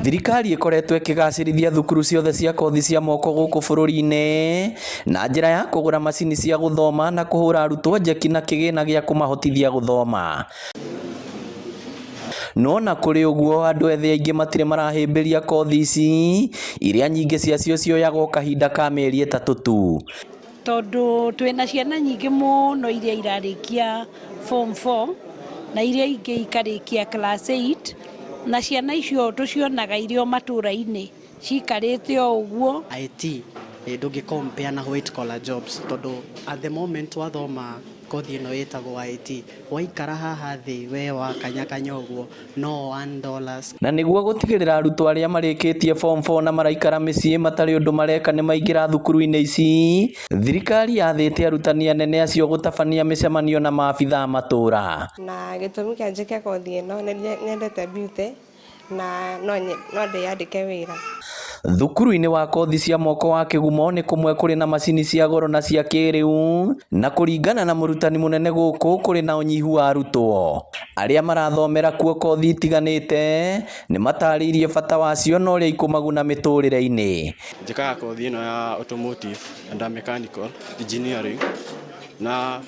Thirikari ikoretwo ikigacirithia thukuru ciothe cia kothi cia moko guku bururi-ini na njira ya kugura macini cia guthoma na kuhura arutwo njeki na kigina gia kumahotithia guthoma. No na kuri uguo andu ethĩ aingĩ matire marahĩmbĩria kothi ici iria nyingĩ ciacio cioyaga kahinda ka mĩeri 3 tu. Tondu twina ciana nyingĩ mũno iria irarĩkia form 4 na iria ingĩ ikarĩkia class 8 na ciana icio tucionaga irio matura-inĩ cikarĩte o ũguo. IT ndũngĩ compare na white collar jobs tondu at the moment wathoma kothi ino yetagwo IT waikara haha thĩ we wakanyakanya ũguo no $1. Na niguo gutigirira arutwo aria marĩkĩtie form 4 na maraikara mĩciĩ matarĩ ũndũ mareka nĩ maingĩra thukuru-inĩ ici, thirikari yathĩte arutani anene acio gutabania mĩcemanio na maabitha matura. Na gĩtũmi kĩa njĩke kothi ĩno nĩ nyendete beauty na no ndĩyandĩke wĩra. Thukuru-inĩ wa kothi cia moko wa Kĩgumo nĩ kũmwe kũrĩ na macini cia goro na cia kĩrĩu, na kũringana na mũrutani mũnene gũkũ kũrĩ na ũnyihu wa arutwo. Arĩa marathomera kuo kothi itiganĩte nĩ matarĩirie bata wacio na ũrĩa ikũmaguna mĩtũrĩre-inĩ. Njĩkaga kothi ĩno ya automotive and mechanical engineering na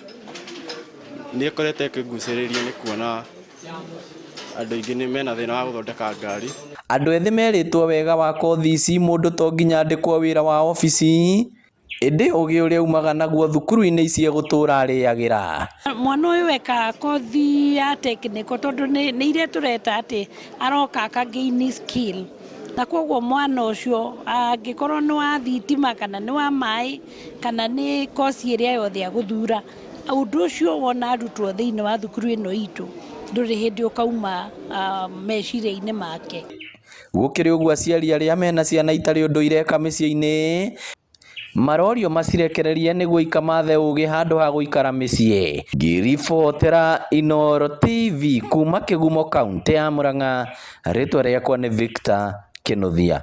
nĩ ĩkoretwo ĩkĩngucĩrĩria nĩ kuona andũ aingĩ nĩ mena thĩna wa gũthondeka ngari. Andũ ethĩ merĩtwo wega wa kothi ici mũndũ to nginya andĩkwo wĩra wa ofici, ĩndĩ ũgĩ ũrĩa umaga naguo thukuru-inĩ ici gũtũra arĩagĩra. Mwana ũyũ weka kothi ya technical tondu nĩ iria tureta atĩ aroka akagain skill, na koguo mwana ũcio angĩkorwo nĩ wa thitima kana nĩ wa maĩ kana nĩ kothi ĩrĩa yothe agũthura, ũndũ ũcio wona arutwo thĩinĩ wa thukuru ĩno itũ ndũrĩ hĩndĩ ũkauma meciria-inĩ make. Gũkĩrĩ ũguo aciari arĩa mena ciana itarĩ ũndũ ireka mĩciĩ-inĩ marorio macirekererie nĩguo ikamathe ũgĩ handũ ha gũikara mĩciĩ. Ngĩribotera Inooro TV kuma Kĩgumo kaunti ya Murang'a, rĩtwa rĩakwa nĩ Victor Kĩnuthia.